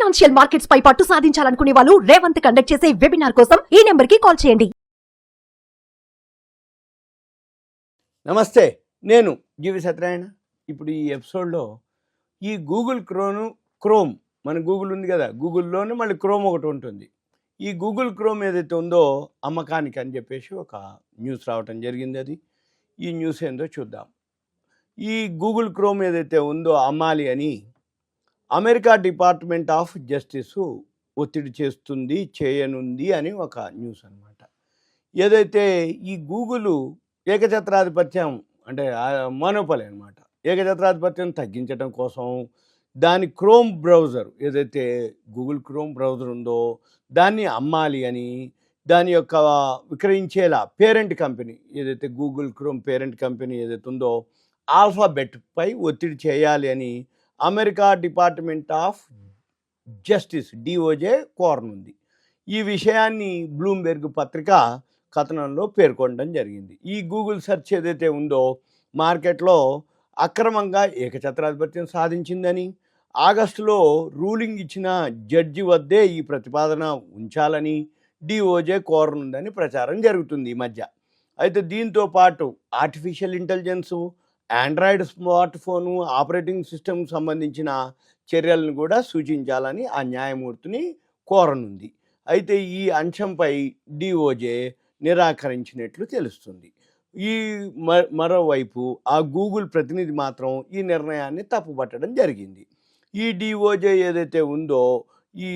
Financial markets పై పట్టు సాధించాలనుకునే వాళ్ళు Revanth conduct చేసే వెబినార్ కోసం ఈ నెంబర్ కి కాల్ చేయండి. నమస్తే, నేను జీవి సత్యనారాయణ. ఇప్పుడు ఈ ఎపిసోడ్లో ఈ గూగుల్ క్రోమ్ మన గూగుల్ ఉంది కదా, గూగుల్లోనే మళ్ళీ క్రోమ్ ఒకటి ఉంటుంది. ఈ గూగుల్ క్రోమ్ ఏదైతే ఉందో అమ్మకానికి అని చెప్పేసి ఒక న్యూస్ రావటం జరిగింది. ఈ న్యూస్ ఏందో చూద్దాం. ఈ గూగుల్ క్రోమ్ ఏదైతే ఉందో అమ్మాలి అని అమెరికా డిపార్ట్మెంట్ ఆఫ్ జస్టిస్ ఒత్తిడి చేయనుంది అని ఒక న్యూస్ అన్నమాట. ఏదైతే ఈ గూగుల్ ఏకఛత్రాధిపత్యం అంటే మోనోపలి అనమాట, ఏకఛత్రాధిపత్యం తగ్గించడం కోసం దాని క్రోమ్ బ్రౌజర్ ఏదైతే గూగుల్ క్రోమ్ బ్రౌజర్ ఉందో దాన్ని అమ్మాలి అని, దాని యొక్క విక్రయించేలా పేరెంట్ కంపెనీ ఏదైతే గూగుల్ క్రోమ్ పేరెంట్ కంపెనీ ఏదైతే ఉందో ఆల్ఫాబెట్పై ఒత్తిడి చేయాలి అని America Department of Justice DOJ కోరనుంది. ఈ విషయాన్ని బ్లూంబెర్గ్ పత్రిక కథనంలో పేర్కొనడం జరిగింది. ఈ గూగుల్ సెర్చ్ ఏదైతే ఉందో మార్కెట్లో అక్రమంగా ఏకఛత్రాధిపత్యం సాధించిందని, ఆగస్టులో రూలింగ్ ఇచ్చిన జడ్జి వద్దే ఈ ప్రతిపాదన ఉంచాలని డిఓజే కోరనుందని ప్రచారం జరుగుతుంది ఈ మధ్య. అయితే దీంతో పాటు artificial intelligence, Android smart phone operating system సంబంధించిన చర్యలను కూడా సూచించాలని ఆ న్యాయమూర్తిని కోరనుంది. అయితే ఈ అంశంపై డిఓజే నిరాకరించినట్లు తెలుస్తుంది. ఈ మరోవైపు ఆ గూగుల్ ప్రతినిధి మాత్రం ఈ నిర్ణయాన్ని తప్పుపట్టడం జరిగింది. ఈ డిఓజే ఏదైతే ఉందో, ఈ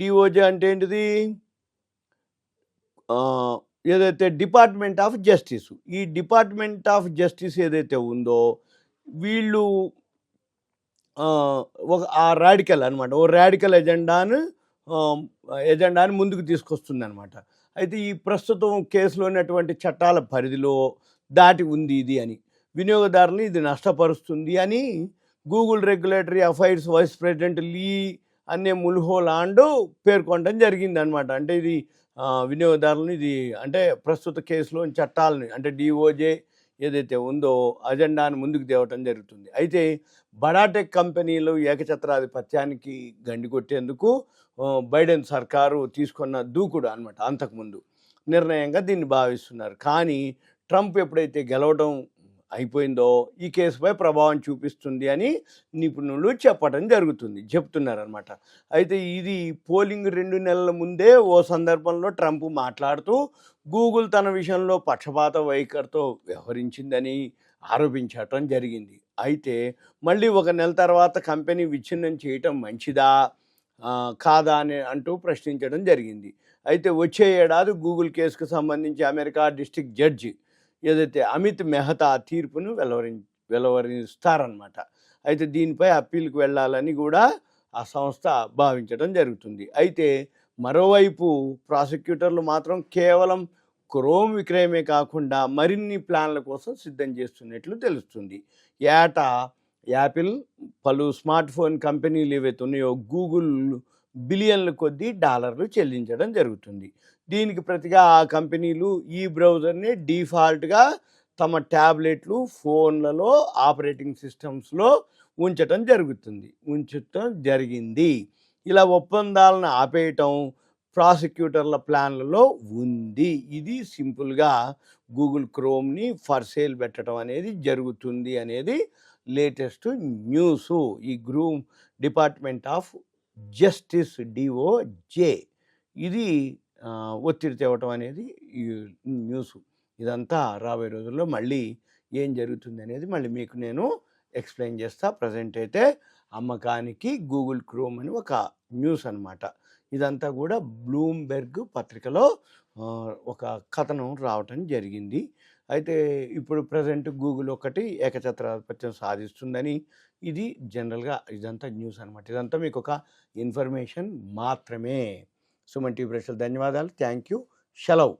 డిఓజే అంటే ఏంటిది, ఏదైతే డిపార్ట్మెంట్ ఆఫ్ జస్టిస్, ఈ డిపార్ట్మెంట్ ఆఫ్ జస్టిస్ ఏదైతే ఉందో వీళ్ళు ఒక ఆ రాడికల్ అనమాట, ఓ రాడికల్ ఎజెండాను ముందుకు తీసుకొస్తుంది అనమాట. అయితే ఈ ప్రస్తుతం కేసులో ఉన్నటువంటి చట్టాల పరిధిలో దాటి ఉంది ఇది అని, వినియోగదారుని ఇది నష్టపరుస్తుంది అని Google regulatory affairs vice president Lee అనే ముల్హోలాండ్ పేర్కొనడం జరిగిందనమాట. అంటే ఇది వినియోగదారులను ఇది అంటే ప్రస్తుత కేసులోని చట్టాలని అంటే డిఓజే ఏదైతే ఉందో అజెండాను ముందుకు తేవటం జరుగుతుంది. అయితే బడాటెక్ కంపెనీలు ఏకఛత్రాధిపత్యానికి గండి కొట్టేందుకు బైడెన్ సర్కారు తీసుకున్న దూకుడు అనమాట అంతకుముందు నిర్ణయంగా దీన్ని భావిస్తున్నారు. కానీ ట్రంప్ ఎప్పుడైతే గెలవడం అయిపోయిందో ఈ కేసుపై ప్రభావం చూపిస్తుంది అని నిపుణులు చెప్తున్నారనమాట. అయితే ఇది పోలింగ్ 2 నెలల ముందే ఓ సందర్భంలో ట్రంప్ మాట్లాడుతూ గూగుల్ తన విషయంలో పక్షపాత వైఖరితో వ్యవహరించిందని ఆరోపించటం జరిగింది. అయితే మళ్ళీ 1 నెల తర్వాత కంపెనీ విచ్ఛిన్నం చేయటం మంచిదా కాదా అని అంటూ ప్రశ్నించడం జరిగింది. అయితే వచ్చే ఏడాది గూగుల్ కేసుకు సంబంధించి అమెరికా డిస్ట్రిక్ట్ జడ్జి ఏదైతే అమిత్ మెహతా తీర్పును వెలువరిస్తారనమాట. అయితే దీనిపై అప్పీల్కి వెళ్ళాలని కూడా ఆ సంస్థ భావించడం జరుగుతుంది. అయితే మరోవైపు ప్రాసిక్యూటర్లు మాత్రం కేవలం క్రోమ్ విక్రయమే కాకుండా మరిన్ని ప్లాన్ల కోసం సిద్ధం చేస్తున్నట్లు తెలుస్తుంది. ఏటా యాపిల్ పలు స్మార్ట్ ఫోన్ కంపెనీలు ఏవైతే ఉన్నాయో గూగుల్ బిలియన్ల కొద్దీ డాలర్లు చెల్లించడం జరుగుతుంది. దీనికి ప్రతిగా ఆ కంపెనీలు ఈ బ్రౌజర్ని డిఫాల్ట్గా తమ ట్యాబ్లెట్లు, ఫోన్లలో, ఆపరేటింగ్ సిస్టమ్స్లో ఉంచటం జరిగింది. ఇలా ఒప్పందాలను ఆపేయటం ప్రాసిక్యూటర్ల ప్లాన్లలో ఉంది. ఇది సింపుల్గా గూగుల్ క్రోమ్ని ఫర్ సేల్ పెట్టడం అనేది జరుగుతుంది అనేది లేటెస్ట్ న్యూస్. ఈ డిపార్ట్మెంట్ ఆఫ్ జస్టిస్ డిఓజే ఇది ఒత్తిడి తేవటం అనేది ఈ న్యూస్. ఇదంతా రాబోయే రోజుల్లో మళ్ళీ ఏం జరుగుతుంది అనేది మళ్ళీ మీకు నేను ఎక్స్ప్లెయిన్ చేస్తా. ప్రజెంట్ అయితే అమ్మకానికి గూగుల్ క్రోమ్ అని ఒక న్యూస్ అనమాట. ఇదంతా కూడా బ్లూంబెర్గ్ పత్రికలో ఒక కథనం రావటం జరిగింది. అయితే ఇప్పుడు ప్రజెంట్ గూగుల్ ఒకటి ఏకఛత్రాధిపత్యం సాధిస్తుందని ఇది జనరల్గా ఇదంతా న్యూస్ అనమాట. ఇదంతా మీకు ఒక ఇన్ఫర్మేషన్ మాత్రమే. సుమన్ టీవీ ప్రేక్షకులకు ధన్యవాదాలు. Thank you. సెలవు.